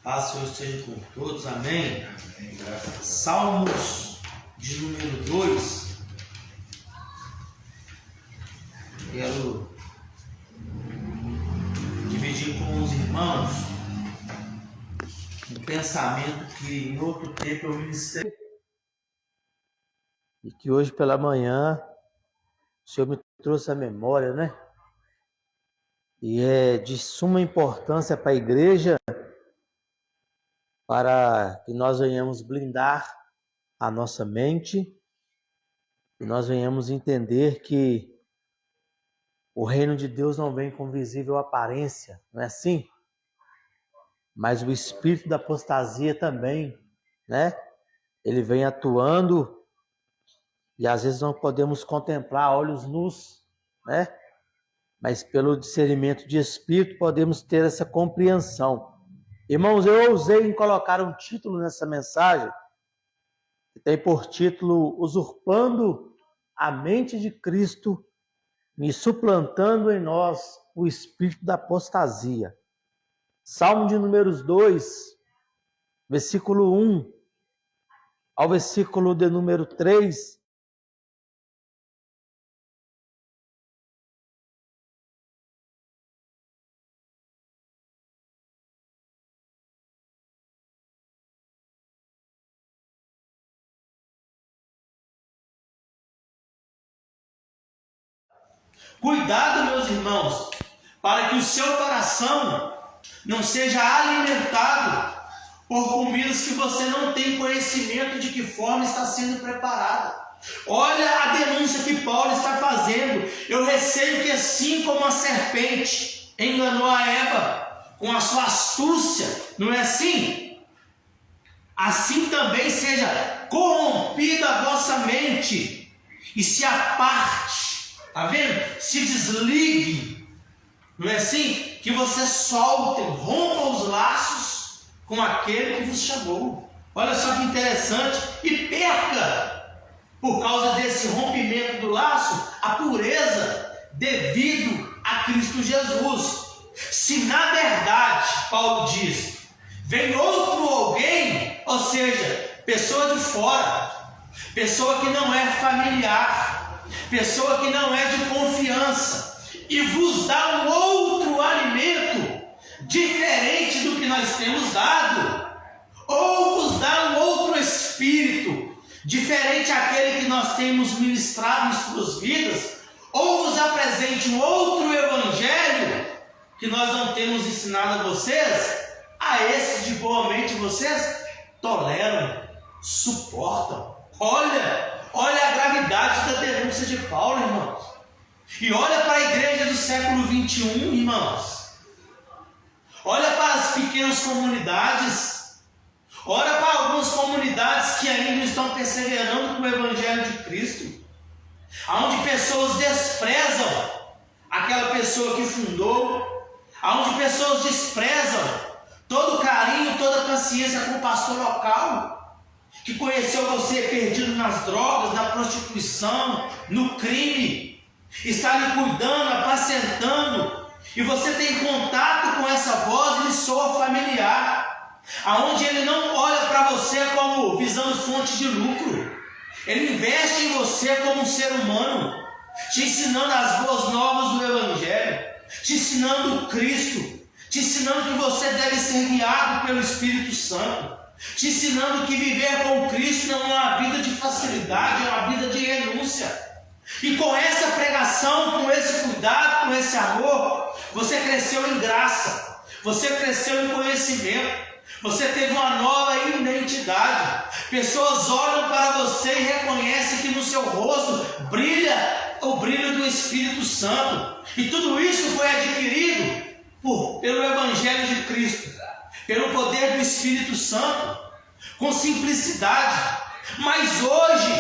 Paz do Senhor esteja com todos, amém? Salmos de número 2. Quero dividir com os irmãos um pensamento que em outro tempo eu ministrei e que hoje pela manhã o Senhor me trouxe à memória, né? E é de suma importância para a igreja, para que nós venhamos blindar a nossa mente e nós venhamos entender que o reino de Deus não vem com visível aparência, não é assim? Mas o espírito da apostasia também, né? Ele vem atuando e às vezes não podemos contemplar a olhos nus, né? Mas pelo discernimento de espírito podemos ter essa compreensão. Irmãos, eu ousei em colocar um título nessa mensagem, que tem por título Usurpando a Mente de Cristo e suplantando em nós o espírito da apostasia. Salmo de números 2, versículo 1 ao versículo de número 3. Cuidado, meus irmãos, para que o seu coração não seja alimentado por comidas que você não tem conhecimento de que forma está sendo preparada. Olha a denúncia que Paulo está fazendo. Eu receio que assim como a serpente enganou a Eva com a sua astúcia, não é assim? Assim também seja corrompida a vossa mente e se aparte. Está vendo? Se desligue, não é assim? Que você solte, rompa os laços com aquele que vos chamou. Olha só que interessante. E perca, por causa desse rompimento do laço, a pureza devido a Cristo Jesus. Se na verdade, Paulo diz, vem outro alguém, ou seja, pessoa de fora, pessoa que não é familiar, pessoa que não é de confiança, e vos dá um outro alimento diferente do que nós temos dado, ou vos dá um outro espírito diferente daquele que nós temos ministrado em suas vidas, ou vos apresente um outro evangelho que nós não temos ensinado a vocês, a esses de boa mente vocês toleram, suportam. Olha a gravidade da denúncia de Paulo, irmãos. E olha para a igreja do século 21, irmãos. Olha para as pequenas comunidades. Olha para algumas comunidades que ainda estão perseverando com o Evangelho de Cristo. Onde pessoas desprezam aquela pessoa que fundou. Onde pessoas desprezam todo o carinho, toda a paciência com o pastor local, que conheceu você perdido nas drogas, na prostituição, no crime, está lhe cuidando, apacentando, e você tem contato com essa voz, ele soa familiar, aonde ele não olha para você como visando fonte de lucro, ele investe em você como um ser humano, te ensinando as boas novas do Evangelho, te ensinando o Cristo, te ensinando que você deve ser guiado pelo Espírito Santo, te ensinando que viver com Cristo não é uma vida de facilidade, é uma vida de renúncia. E com essa pregação, com esse cuidado, com esse amor, você cresceu em graça, você cresceu em conhecimento, você teve uma nova identidade. Pessoas olham para você e reconhecem que no seu rosto brilha o brilho do Espírito Santo. E tudo isso foi adquirido pelo Evangelho de Cristo, pelo poder do Espírito Santo, com simplicidade. Mas hoje,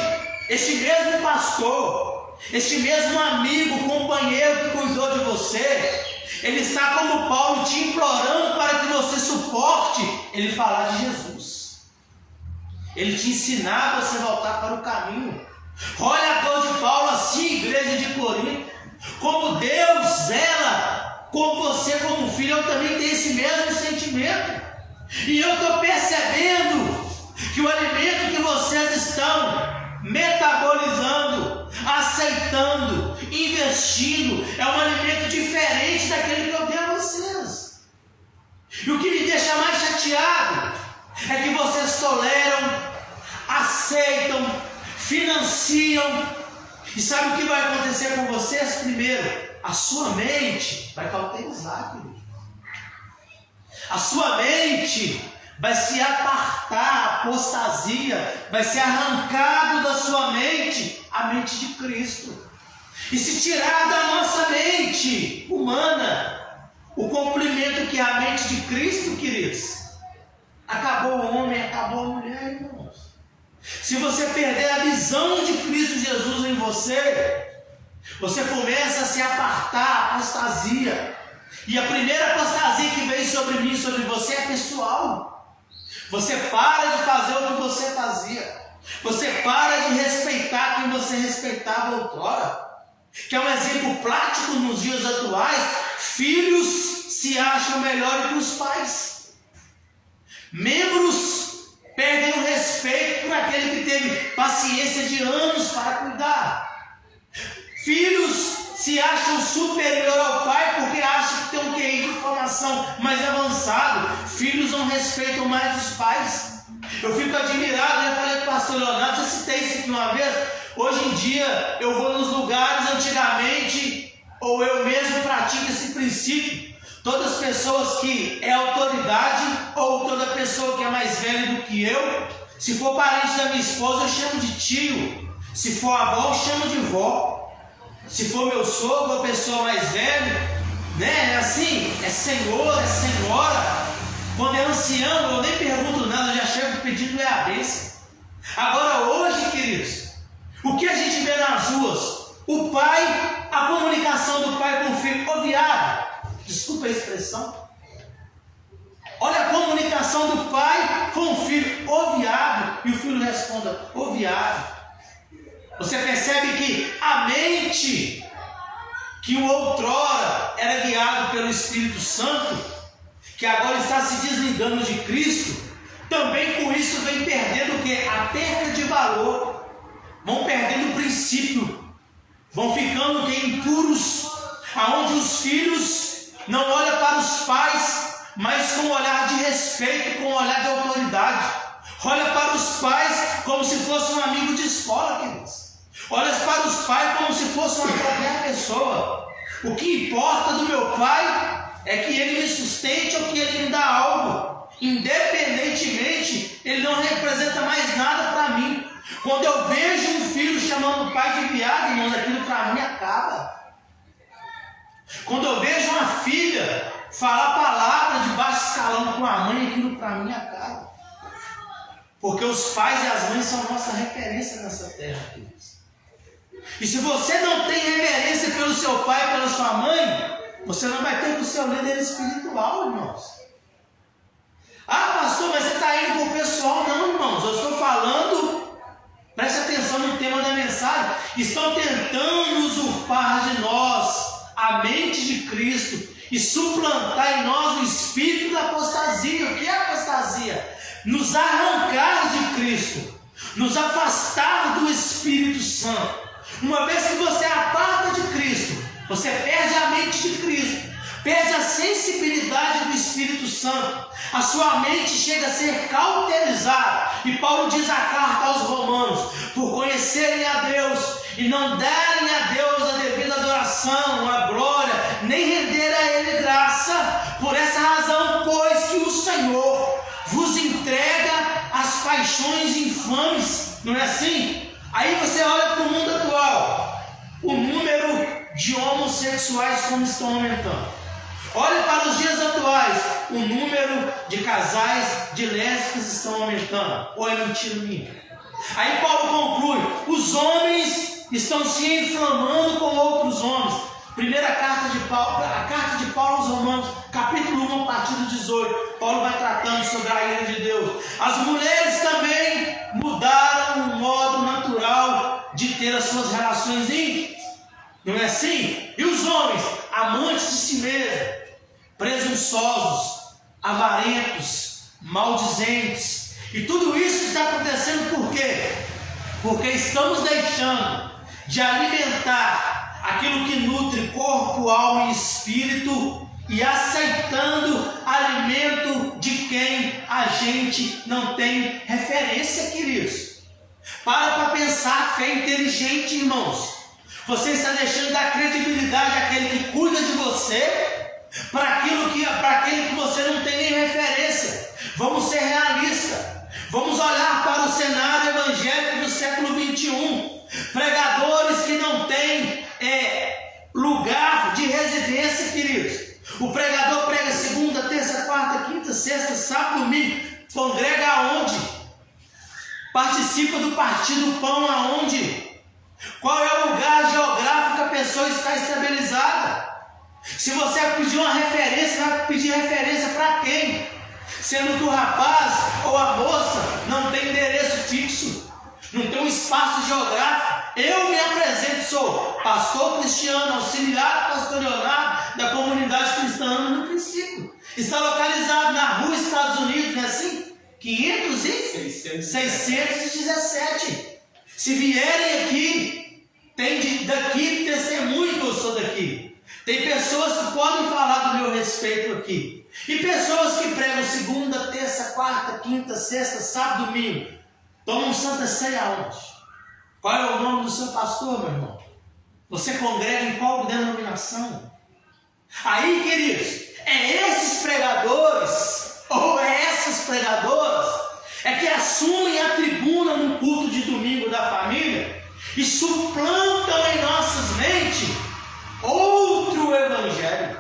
este mesmo pastor, este mesmo amigo, companheiro que cuidou de você, ele está como Paulo te implorando para que você suporte ele falar de Jesus, ele te ensinar a você voltar para o caminho. Olha a dor de Paulo assim, igreja de Corinto, como Deus zela com você como filho. Eu também tenho esse mesmo sentimento. E eu estou percebendo que o alimento que vocês estão metabolizando, aceitando, investindo, é um alimento diferente daquele que eu dei a vocês. E o que me deixa mais chateado é que vocês toleram, aceitam, financiam. E sabe o que vai acontecer com vocês? Primeiro, a sua mente vai cauterizar, querido. A sua mente vai se apartar, apostasia, vai ser arrancado da sua mente a mente de Cristo. E se tirar da nossa mente humana o complemento que é a mente de Cristo, queridos, acabou o homem, acabou a mulher, irmãos. Se você perder a visão de Cristo Jesus em você, você começa a se apartar, apostasia. E a primeira apostasia que vem sobre mim, sobre você, é pessoal. Você para de fazer o que você fazia. Você para de respeitar quem você respeitava outrora. Que é um exemplo prático nos dias atuais. Filhos se acham melhor que os pais. Membros perdem o respeito por aquele que teve paciência de anos para cuidar. Filhos se acham superior ao pai porque acham que tem um QI de formação mais avançado. Filhos não respeitam mais os pais. Eu fico admirado, eu falei com o pastor Leonardo, já citei isso aqui uma vez. Hoje em dia eu vou nos lugares, antigamente, ou eu mesmo pratico esse princípio. Todas as pessoas que é autoridade, ou toda pessoa que é mais velha do que eu, se for parente da minha esposa, eu chamo de tio. Se for avó, eu chamo de vó. Se for meu sogro, a pessoa mais velha, né? É assim, é senhor, é senhora. Quando é ancião, eu nem pergunto nada, eu já chego pedindo a bênção. Agora hoje, queridos, o que a gente vê nas ruas? O pai, a comunicação do pai com o filho. Ô viado, desculpa a expressão. Olha a comunicação do pai com o filho. Ô viado, e o filho responde, ô viado. Você percebe que a mente, que outrora era guiado pelo Espírito Santo, que agora está se desligando de Cristo, também com isso vem perdendo o quê? A perda de valor. Vão perdendo o princípio. Vão ficando impuros, aonde os filhos não olham para os pais, mas com um olhar de respeito, com um olhar de autoridade. Olha para os pais como se fosse um amigo de escola, queridos. Olha para os pais como se fosse uma qualquer pessoa. O que importa do meu pai é que ele me sustente ou que ele me dá algo. Independentemente, ele não representa mais nada para mim. Quando eu vejo um filho chamando o pai de viado, irmãos, aquilo para mim acaba. Quando eu vejo uma filha falar palavras de baixo escalão com a mãe, aquilo para mim acaba. Porque os pais e as mães são nossa referência nessa terra, queridos. E se você não tem reverência pelo seu pai e pela sua mãe, você não vai ter com o seu líder espiritual, irmãos. Ah, pastor, mas você está indo para o pessoal. Não, irmãos, eu estou falando, preste atenção no tema da mensagem. Estão tentando usurpar de nós a mente de Cristo e suplantar em nós o espírito da apostasia. O que é apostasia? Nos arrancar de Cristo, nos afastar do Espírito Santo. Uma vez que você aparta de Cristo, você perde a mente de Cristo, perde a sensibilidade do Espírito Santo, a sua mente chega a ser cauterizada. E Paulo diz a carta aos Romanos: por conhecerem a Deus e não darem a Deus a devida adoração, a glória, nem render a Ele graça. Por essa razão, pois que o Senhor vos entrega as paixões infames. Não é assim? Aí você olha para o mundo atual, o número de homossexuais como estão aumentando. Olhe para os dias atuais, o número de casais de lésbicas estão aumentando. Ou é mentira minha? Aí Paulo conclui: os homens estão se inflamando com outros homens. Primeira carta de Paulo, a carta de Paulo aos Romanos, capítulo 1, a partir do 18. Paulo vai tratando sobre a ira de Deus. As mulheres também mudaram o modo natural de ter as suas relações íntimas. Não é assim? E os homens, amantes de si mesmos, presunçosos, avarentos, maldizentes. E tudo isso está acontecendo por quê? Porque estamos deixando de alimentar aquilo que nutre corpo, alma e espírito e aceitando alimento de quem a gente não tem referência, queridos. Para pensar, fé inteligente, irmãos. Você está deixando de dar credibilidade àquele que cuida de você para aquele que você não tem nem referência. Vamos ser realistas. Vamos olhar para o cenário evangélico do século 21. Pregadores que não têm lugar de residência, queridos. O pregador prega segunda, terça, quarta, quinta, sexta, sábado, domingo. Congrega aonde? Participa do partido Pão aonde? Qual é o lugar geográfico que a pessoa está estabilizada? Se você pedir uma referência, vai pedir referência para quem? Sendo que o rapaz ou a moça não tem endereço fixo, não tem um espaço geográfico. Eu me apresento, sou pastor Cristiano, auxiliar do pastor Leonardo, da comunidade cristã no princípio. Está localizado na rua Estados Unidos, não é assim? 617. Se vierem aqui, tem daqui testemunho que eu sou daqui. Tem pessoas que podem falar do meu respeito aqui. E pessoas que pregam segunda, terça, quarta, quinta, sexta, sábado, domingo. Tomam Santa Ceia aonde? Qual é o nome do seu pastor, meu irmão? Você congrega em qual denominação? Aí, queridos, esses pregadores, ou essas pregadoras, que assumem a tribuna no culto de domingo da família e suplantam em nossas mentes outro evangelho,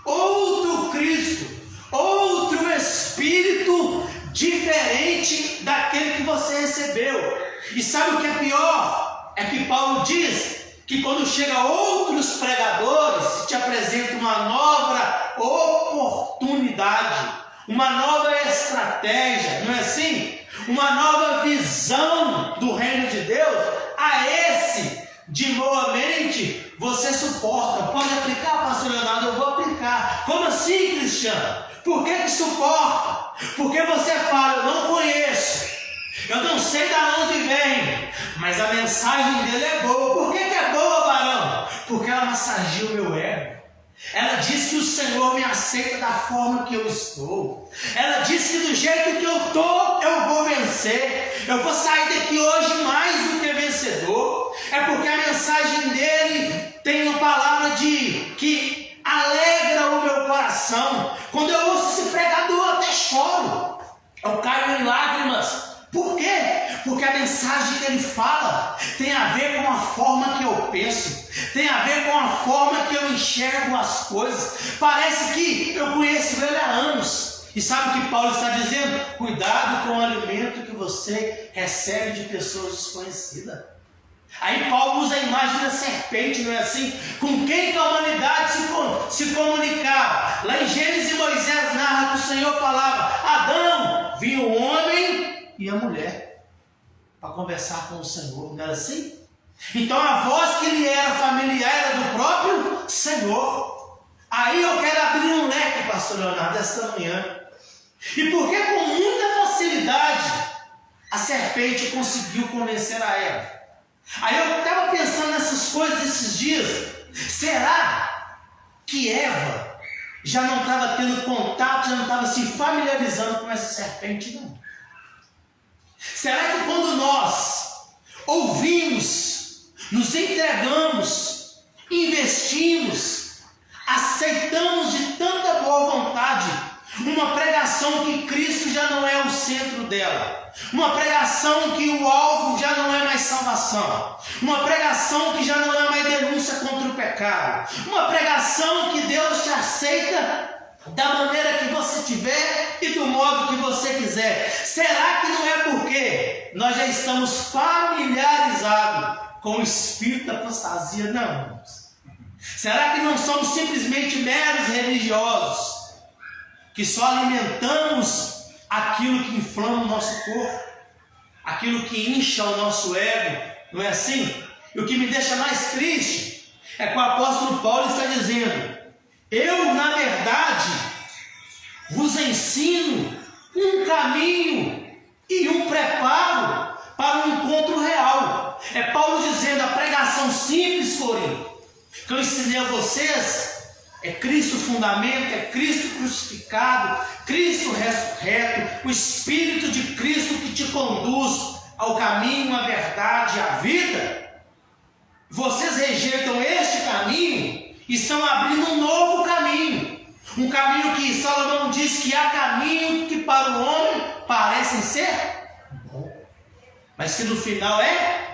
outro Cristo, outro Espírito diferente daquele que você recebeu. E sabe o que é pior? É que Paulo diz que quando chega outros pregadores, te apresenta uma nova oportunidade, uma nova estratégia, não é assim? Uma nova visão do reino de Deus. A esse, de boa mente, você suporta. Pode aplicar, pastor Leonardo? Eu vou aplicar. Como assim, Cristiano? Por que suporta? Porque você fala, eu não conheço, eu não sei de onde vem, mas a mensagem dele é boa. Por que é boa, varão? Porque ela massageia o meu ego. Ela diz que o Senhor me aceita da forma que eu estou. Ela diz que do jeito que eu estou, eu vou vencer. Eu vou sair daqui hoje mais do que vencedor. É porque a mensagem dele tem uma palavra que alegra o meu coração. Quando eu ouço esse pregador, eu até choro. Eu caio em lágrimas. Por quê? Porque a mensagem que ele fala tem a ver com a forma que eu penso, tem a ver com a forma que eu enxergo as coisas. Parece que eu conheço ele há anos. E sabe o que Paulo está dizendo? Cuidado com o alimento que você recebe de pessoas desconhecidas. Aí Paulo usa a imagem da serpente, não é assim? Com quem que a humanidade se comunicava? Lá em Gênesis, Moisés narra que o Senhor falava: Adão, viu o homem e a mulher para conversar com o Senhor, não era assim? Então a voz que lhe era familiar era do próprio Senhor. Aí eu quero abrir um leque, pastor Leonardo, esta manhã. E porque com muita facilidade a serpente conseguiu convencer a Eva? Aí eu estava pensando nessas coisas esses dias. Será que Eva já não estava tendo contato, já não estava se familiarizando com essa serpente, não? Será que quando nós ouvimos, nos entregamos, investimos, aceitamos de tanta boa vontade uma pregação que Cristo já não é o centro dela, uma pregação que o alvo já não é mais salvação, uma pregação que já não é mais denúncia contra o pecado, uma pregação que Deus te aceita da maneira que você tiver e do modo que você quiser? Será que não é porque nós já estamos familiarizados com o espírito da apostasia? Não. Será que não somos simplesmente meros religiosos que só alimentamos aquilo que inflama o nosso corpo, aquilo que incha o nosso ego? Não é assim? E o que me deixa mais triste é que o apóstolo Paulo está dizendo: eu, na verdade, vos ensino um caminho e um preparo para um encontro real. É Paulo dizendo: a pregação simples, Corinto, que eu ensinei a vocês, é Cristo fundamento, é Cristo crucificado, Cristo ressurreto, o Espírito de Cristo que te conduz ao caminho, à verdade, à vida. Vocês rejeitam este caminho e estão abrindo um novo caminho. Um caminho que Salomão diz que há caminho que para o homem parecem ser bom, mas que no final é.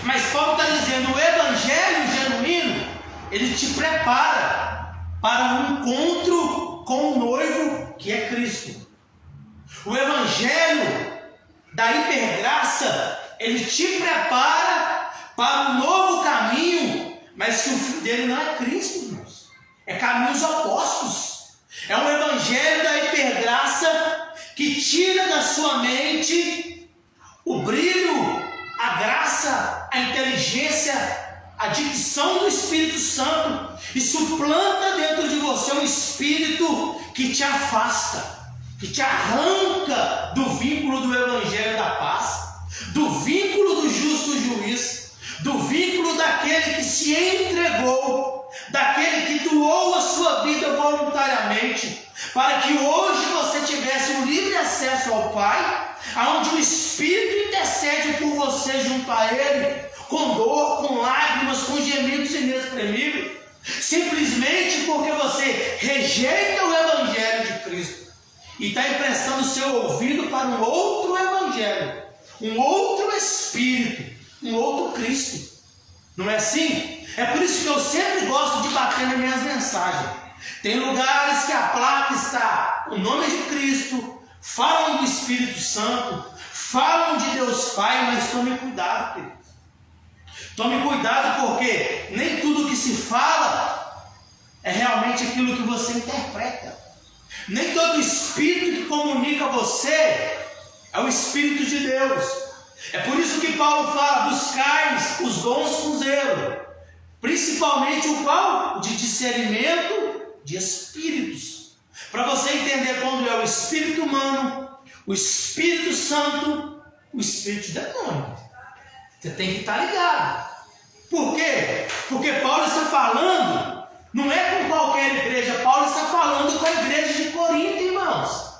Mas Paulo está dizendo: o evangelho genuíno, ele te prepara para um encontro com o noivo que é Cristo. O evangelho da hipergraça, ele te prepara para um novo caminho, mas que o fim dele não é Cristo, irmãos. É caminhos opostos. É um evangelho da hipergraça que tira da sua mente o brilho, a graça, a inteligência, a dicção do Espírito Santo e suplanta dentro de você um espírito que te afasta, que te arranca do vínculo do evangelho da paz, do vínculo do justo juiz, do vínculo daquele que se entregou, daquele que doou a sua vida voluntariamente, para que hoje você tivesse um livre acesso ao Pai, onde o Espírito intercede por você junto a Ele, com dor, com lágrimas, com gemidos inexprimíveis, simplesmente porque você rejeita o Evangelho de Cristo e está emprestando seu ouvido para um outro Evangelho, um outro Espírito, um outro Cristo. Não é assim? É por isso que eu sempre gosto de bater nas minhas mensagens. Tem lugares que a placa está o nome de Cristo, falam do Espírito Santo, falam de Deus Pai, mas tome cuidado, querido. Tome cuidado, porque nem tudo que se fala é realmente aquilo que você interpreta. Nem todo Espírito que comunica a você é o Espírito de Deus. É por isso que Paulo fala: buscais os dons com zelo, principalmente o qual? O de discernimento de espíritos, para você entender quando é o espírito humano, o Espírito Santo, o espírito de demônio. Você tem que estar ligado. Por quê? Porque Paulo está falando, não é com qualquer igreja, Paulo está falando com a igreja de Corinto, irmãos.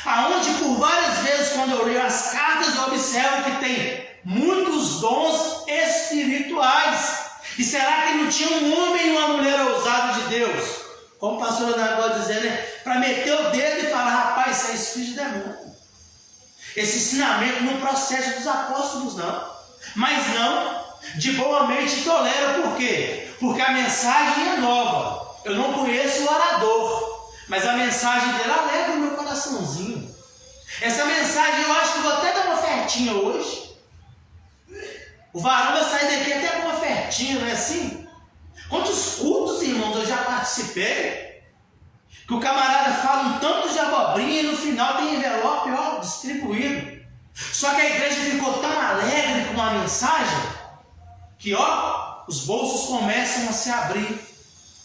Aonde por várias vezes, quando eu leio as cartas, eu observo que tem muitos dons espirituais. E será que não tinha um homem e uma mulher ousada de Deus? Como o pastor Anagó dizendo, né? Para meter o dedo e falar: rapaz, isso é espírito de demônio. Esse ensinamento não procede dos apóstolos, não. Mas não, de boa mente tolera. Por quê? Porque a mensagem é nova. Eu não conheço o orador, mas a mensagem dele alegra o meu coraçãozinho. Essa mensagem eu acho que vou até dar uma ofertinha hoje. O varão vai sair daqui até com uma ofertinha, não é assim? Quantos cultos, irmãos, eu já participei, que o camarada fala um tanto de abobrinha e no final tem envelope, ó, distribuído. Só que a igreja ficou tão alegre com a mensagem que, ó, os bolsos começam a se abrir,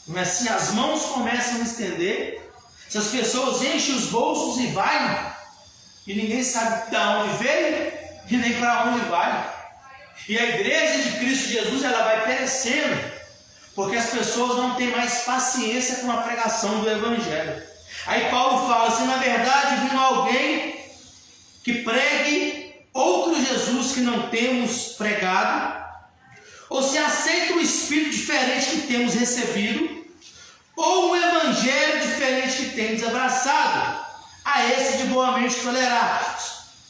não é assim? As mãos começam a estender, as pessoas enchem os bolsos e vai, e ninguém sabe de onde veio e nem para onde vai. E a igreja de Cristo Jesus, ela vai perecendo, porque as pessoas não têm mais paciência com a pregação do Evangelho. Aí Paulo fala: se na verdade vindo alguém que pregue outro Jesus que não temos pregado, ou se aceita um Espírito diferente que temos recebido, ou um Evangelho diferente que temos abraçado, a esse de boa mente tolerar,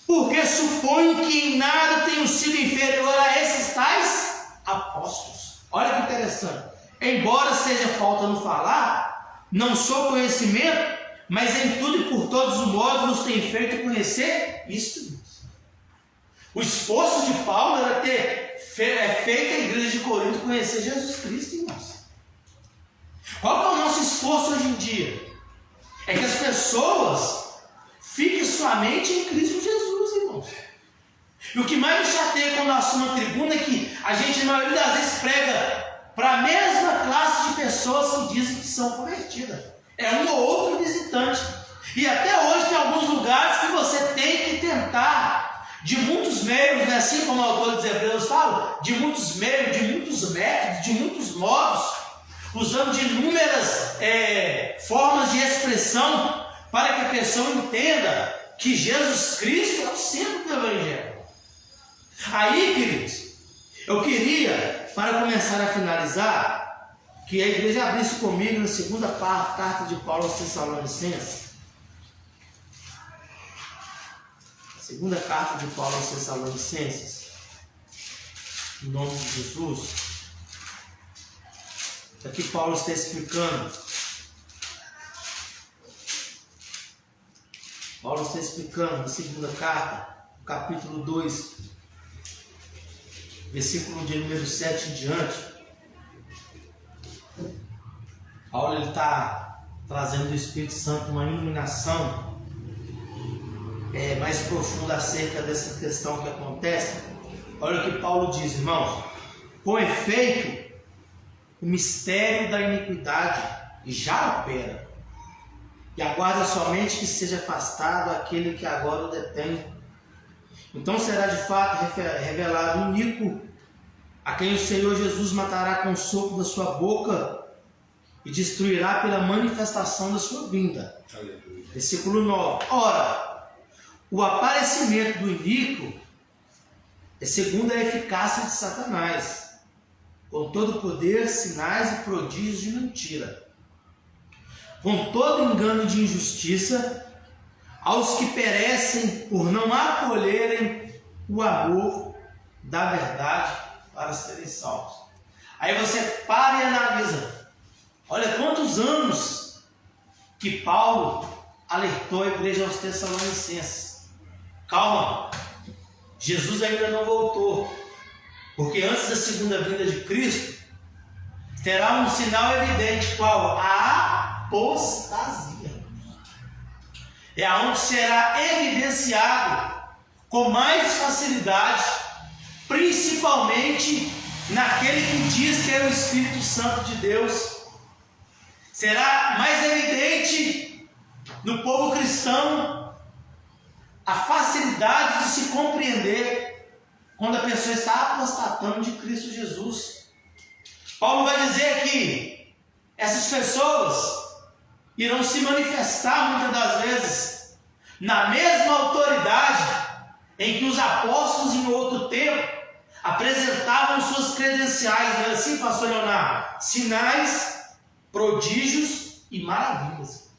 porque suponho que em nada tenho sido inferior a esses tais apóstolos. Olha que interessante. Embora seja falta no falar, não sou conhecimento, mas em tudo e por todos os modos nos tem feito conhecer isto. O esforço de Paulo era ter feito a igreja de Corinto conhecer Jesus Cristo, irmãos. Qual que é o nosso esforço hoje em dia? É que as pessoas fiquem somente em Cristo Jesus, irmãos. E o que mais me chateia quando eu assumo a tribuna é que a gente, na maioria das vezes, prega para a mesma classe de pessoas que dizem que são convertidas. É um ou outro visitante E até hoje tem alguns lugares que você tem que tentar, de muitos meios, né? Assim como o autor dos Hebreus fala, de muitos meios, de muitos métodos, de muitos modos, usando de inúmeras formas de expressão para que a pessoa entenda que Jesus Cristo é o centro do Evangelho. Aí, queridos, eu queria, para começar a finalizar, que a igreja abrisse comigo na segunda carta de Paulo aos Tessalonicenses. Segunda carta de Paulo aos Tessalonicenses, em nome de Jesus. Aqui Paulo está explicando. Paulo está explicando na segunda carta, no capítulo 2, versículo de número 7 em diante. Paulo está trazendo do Espírito Santo uma iluminação mais profunda acerca dessa questão que acontece. Olha o que Paulo diz, irmãos: com efeito, o mistério da iniquidade já opera, e aguarda somente que seja afastado aquele que agora o detém. Então será de fato revelado o iníquo, a quem o Senhor Jesus matará com o sopro da sua boca e destruirá pela manifestação da sua vinda. Aleluia. Versículo 9. Ora, o aparecimento do iníquo é segundo a eficácia de Satanás, com todo poder, sinais e prodígios de mentira, com todo engano de injustiça, aos que perecem por não acolherem o amor da verdade para serem salvos. Aí você para e analisa. Olha quantos anos que Paulo alertou a igreja aos Tessalonicenses. Calma, Jesus ainda não voltou, porque antes da segunda vinda de Cristo terá um sinal evidente, qual? A apostasia. É aonde será evidenciado com mais facilidade, principalmente naquele que diz que é o Espírito Santo de Deus. Será mais evidente no povo cristão a facilidade de se compreender quando a pessoa está apostatando de Cristo Jesus. Paulo vai dizer que essas pessoas irão se manifestar muitas das vezes na mesma autoridade em que os apóstolos em outro tempo apresentavam suas credenciais, não é assim, pastor Leonardo? Sinais, prodígios e maravilhas.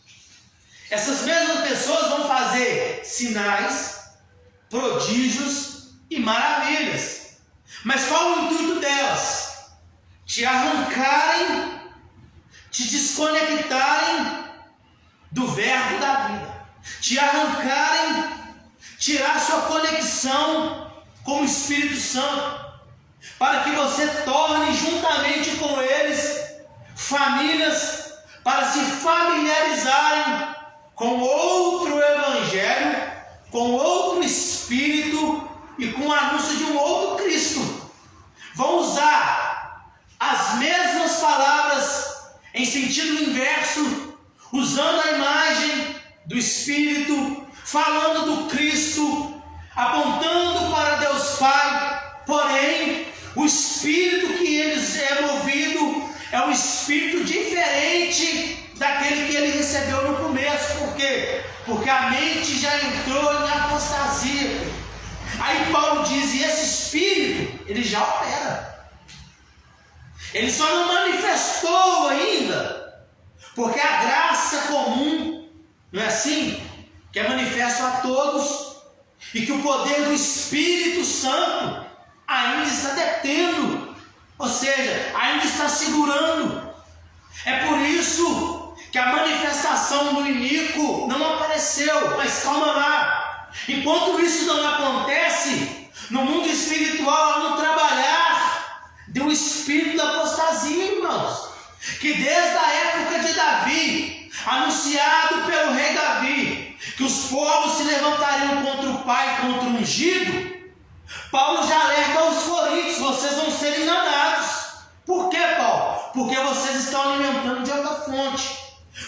Essas mesmas pessoas vão fazer sinais, prodígios e maravilhas. Mas qual o intuito delas? Te arrancarem, te desconectarem do verbo da vida, te arrancarem, tirar sua conexão com o Espírito Santo, para que você torne juntamente com eles famílias, para se familiarizarem com outro evangelho, com outro espírito e com o anúncio de um outro Cristo. Vão usar as mesmas palavras em sentido inverso, usando a imagem do Espírito, falando do Cristo, apontando para Deus Pai. Porém, o Espírito que eles é movido é um Espírito diferente daquele que ele recebeu no começo. Por quê? Porque a mente já entrou em apostasia. Aí Paulo diz, e esse Espírito, ele já opera. Ele só não manifestou ainda, porque a graça comum, não é assim? Que é manifesto a todos, e que o poder do Espírito Santo ainda está detendo, ou seja, ainda está segurando. É por isso que a manifestação do iníquo não apareceu. Mas calma lá, enquanto isso não acontece, no mundo espiritual há um trabalhar do espírito da apostasia, irmãos, que desde a época de Davi, anunciado pelo rei Davi, que os povos se levantariam contra o Pai, contra o ungido, Paulo já alerta aos coríntios: vocês vão ser enganados. Por quê, Paulo? Porque vocês estão alimentando de outra fonte.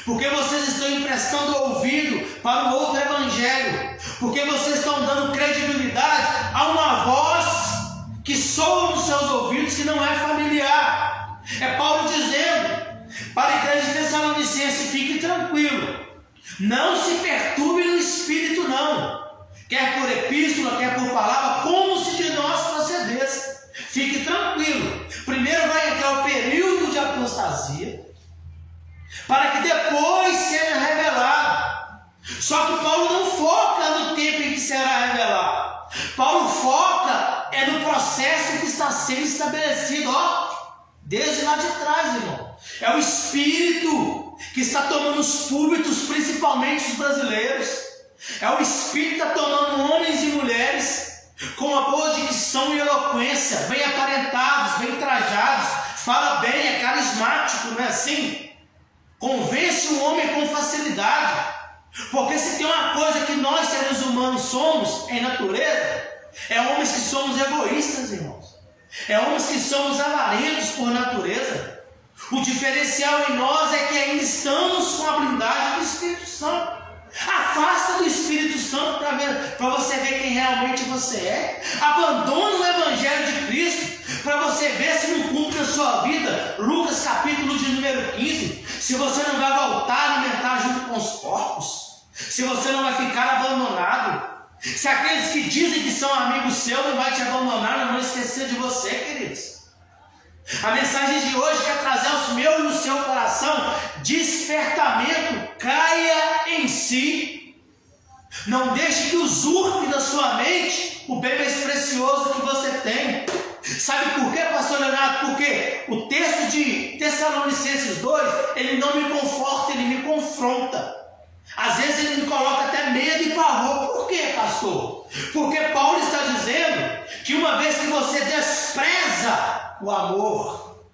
porque vocês estão emprestando ouvido para o outro evangelho, porque vocês estão dando credibilidade a uma voz que soa nos seus ouvidos, que não é familiar. É Paulo dizendo para a igreja de Tessalonicense: fique tranquilo, não se perturbe no espírito não, quer por epístola, quer por palavra, como se de nós procedesse. Fique tranquilo. Primeiro vai entrar o período de apostasia, para que depois seja revelado. Só que Paulo não foca no tempo em que será revelado. Paulo foca no processo que está sendo estabelecido, desde lá de trás, irmão. É o Espírito que está tomando os púlpitos, principalmente os brasileiros. É o Espírito que está tomando homens e mulheres com uma boa dicção e eloquência, bem aparentados, bem trajados, fala bem, é carismático, não é assim? Convence o homem com facilidade. Porque se tem uma coisa que nós seres humanos somos em natureza, é homens que somos egoístas, irmãos. É homens que somos avarentos por natureza. O diferencial em nós é que ainda estamos com a blindagem do Espírito Santo. Afasta do Espírito Santo para você ver quem realmente você é. Abandone o Evangelho de Cristo para você ver se não cumpre na sua vida Lucas capítulo de número 15. Se você não vai voltar a alimentar junto com os porcos, se você não vai ficar abandonado, se aqueles que dizem que são amigos seus não vai te abandonar, não vão esquecer de você, queridos. A mensagem de hoje quer trazer ao meu e no seu coração despertamento. Caia em si. Não deixe que usurpe da sua mente o bem mais precioso que você tem. Sabe por quê, pastor Leonardo? Porque o texto de Tessalonicenses 2, ele não me conforta, ele me confronta. Às vezes ele me coloca até medo e pavor. Por quê, pastor? Porque Paulo está dizendo que uma vez que você despreza o amor,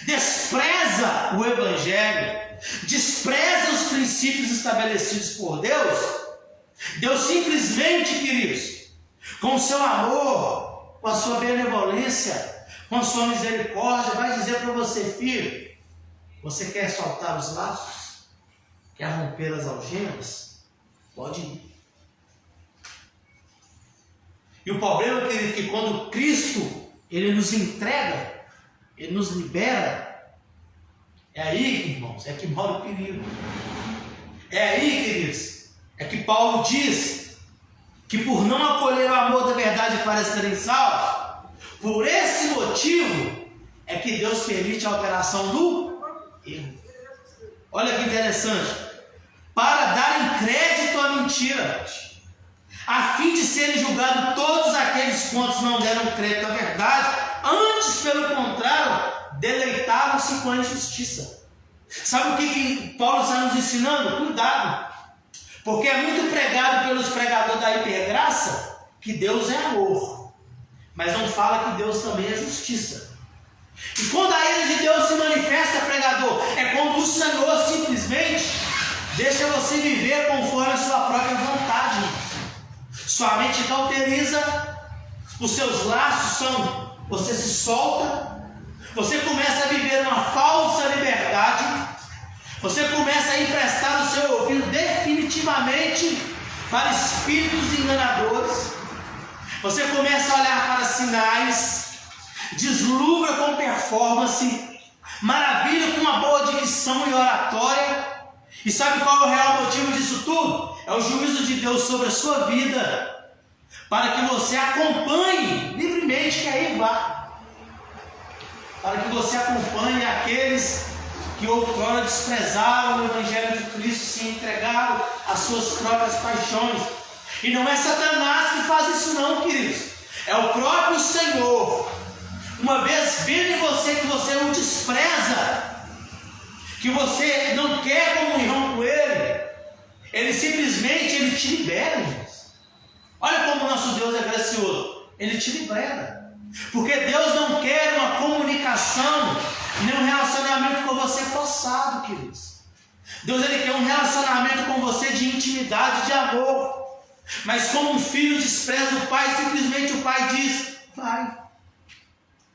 despreza o Evangelho, despreza os princípios estabelecidos por Deus, Deus simplesmente, queridos, com o seu amor, com a sua benevolência, com a sua misericórdia, vai dizer para você: filho, você quer soltar os laços? Quer romper as algemas? Pode ir. E o problema, querido, é que quando Cristo ele nos entrega, ele nos libera, é aí, irmãos, é que mora o perigo. É aí, queridos, é que Paulo diz que por não acolher o amor da verdade para serem salvos, por esse motivo é que Deus permite a operação do erro. Olha que interessante. Para darem crédito à mentira, a fim de serem julgados todos aqueles quantos não deram crédito à verdade, antes, pelo contrário, deleitaram-se com a injustiça. Sabe o que Paulo está nos ensinando? Cuidado, porque é muito pregado pelos pregadores da hipergraça que Deus é amor, mas não fala que Deus também é justiça. E quando a ira de Deus se manifesta, pregador, é quando o Senhor simplesmente deixa você viver conforme a sua própria vontade. Sua mente cauteriza, os seus laços são, você se solta, você começa a viver uma falsa liberdade, você começa a emprestar o seu ouvido definitivamente para espíritos enganadores, você começa a olhar para sinais, deslumbra com performance, maravilha com uma boa dicção e oratória. E sabe qual é o real motivo disso tudo? É o juízo de Deus sobre a sua vida, para que você acompanhe livremente, que aí vá, para que você acompanhe aqueles que outrora desprezaram o Evangelho de Cristo, se entregaram às suas próprias paixões. E não é Satanás que faz isso não, queridos, é o próprio Senhor. Uma vez vendo em você que você o despreza, que você não quer comunhão com Ele simplesmente te libera, gente. Olha como o nosso Deus é gracioso, Ele te libera, porque Deus não quer uma comunicação, nem um relacionamento com você forçado, queridos. Deus ele quer um relacionamento com você de intimidade, de amor. Mas como um filho despreza o pai, simplesmente o pai diz: vai,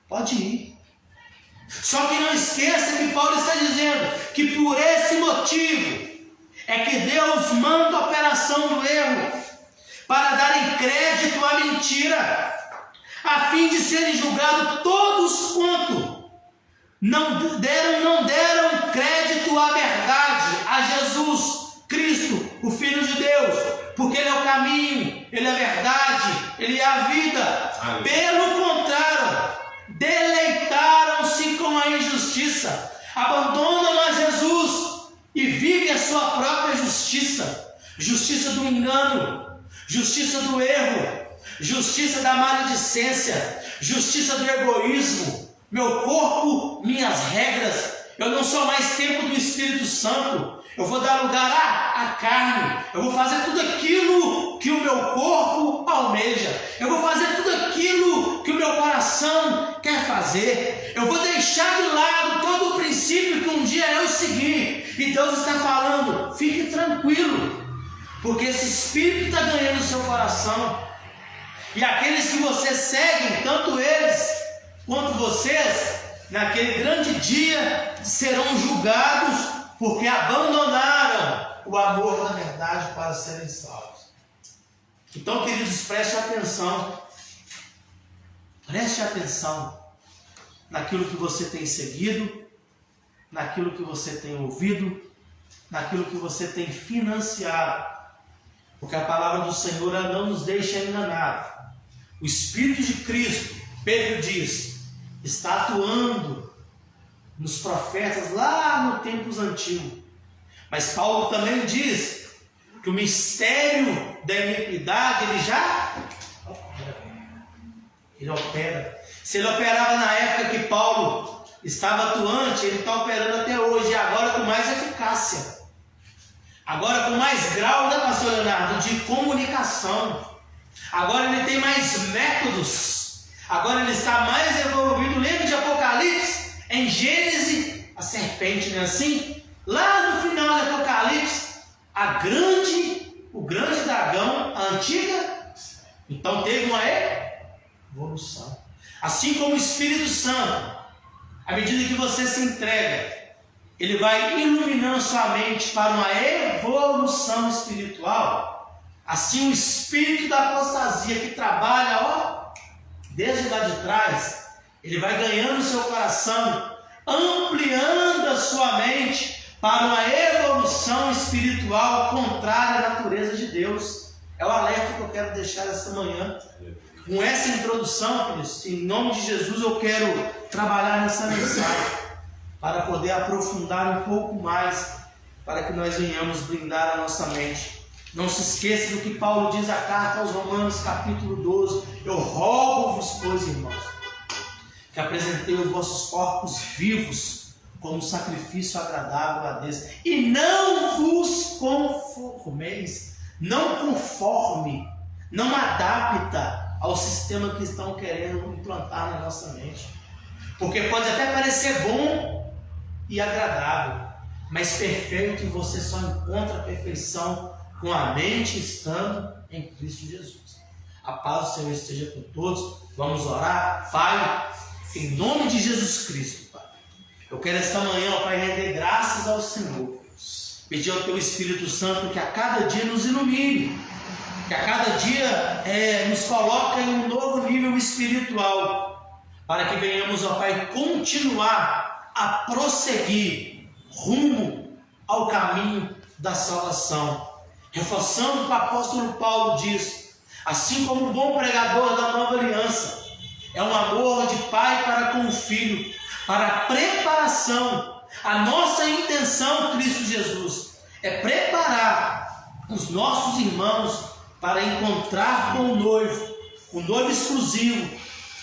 pode ir. Só que não esqueça que Paulo está dizendo que por esse motivo é que Deus manda a operação do erro, para darem crédito à mentira, a fim de serem julgados todos quanto não deram crédito à verdade, a Jesus Cristo, o Filho de Deus, porque Ele é o caminho, Ele é a verdade, Ele é a vida. Amém. Pelo contrário, deleitaram-se com a injustiça, abandonam a Jesus e vivem a sua própria justiça, justiça do engano, justiça do erro, justiça da maledicência, justiça do egoísmo. Meu corpo, minhas regras. Eu não sou mais templo do Espírito Santo. Eu vou dar lugar à carne. Eu vou fazer tudo aquilo que o meu corpo almeja. Eu vou fazer tudo aquilo que o meu coração quer fazer. Eu vou deixar de lado todo o princípio que um dia eu segui. E Deus está falando, fique tranquilo, porque esse Espírito está ganhando o seu coração. E aqueles que você segue, tanto eles quanto vocês, naquele grande dia, serão julgados, porque abandonaram o amor da verdade para serem salvos. Então, queridos, preste atenção naquilo que você tem seguido, naquilo que você tem ouvido, naquilo que você tem financiado, porque a palavra do Senhor não nos deixa enganar. O Espírito de Cristo, Pedro diz, está atuando nos profetas lá no tempos antigos. Mas Paulo também diz que o mistério da iniquidade ele opera. Se ele operava na época que Paulo estava atuante, ele está operando até hoje, e agora com mais eficácia, agora com mais grau, né, pastor Leonardo, de comunicação. Agora ele tem mais métodos, agora ele está mais evoluído. Lembra de Apocalipse? Em Gênesis, a serpente, não é assim? Lá no final de Apocalipse, o grande dragão, a antiga, então teve uma evolução. Assim como o Espírito Santo, à medida que você se entrega, ele vai iluminando sua mente para uma evolução espiritual. Assim o espírito da apostasia que trabalha, desde lá de trás, ele vai ganhando o seu coração, ampliando a sua mente para uma evolução espiritual contrária à natureza de Deus. É o alerta que eu quero deixar essa manhã. Com essa introdução, queridos, em nome de Jesus, eu quero trabalhar nessa mensagem para poder aprofundar um pouco mais, para que nós venhamos blindar a nossa mente. Não se esqueça do que Paulo diz na carta aos Romanos, capítulo 12. Eu rogo-vos, pois, irmãos, que apresentei os vossos corpos vivos como sacrifício agradável a Deus, e não vos conformeis, não conforme, não adapta ao sistema que estão querendo implantar na nossa mente. Porque pode até parecer bom e agradável, mas perfeito você só encontra a perfeição com a mente estando em Cristo Jesus. A paz do Senhor esteja com todos. Vamos orar. Pai, em nome de Jesus Cristo, Pai, eu quero esta manhã, Pai, render graças ao Senhor, pedir ao Teu Espírito Santo que a cada dia nos ilumine, que a cada dia nos coloque em um novo nível espiritual, para que venhamos, ó Pai, continuar a prosseguir rumo ao caminho da salvação. Reforçando o que o apóstolo Paulo diz, assim como um bom pregador da nova aliança, é um amor de pai para com o filho, para a preparação. A nossa intenção, Cristo Jesus, é preparar os nossos irmãos para encontrar com o noivo exclusivo,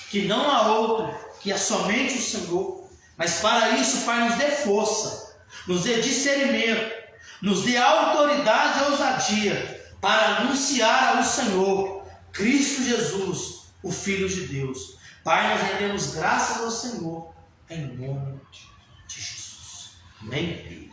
que não há outro, que é somente o Senhor. Mas para isso, Pai, nos dê força, nos dê discernimento, nos dê autoridade e ousadia para anunciar ao Senhor, Cristo Jesus, o Filho de Deus. Pai, nós rendemos graças ao Senhor, em nome de Jesus. Amém.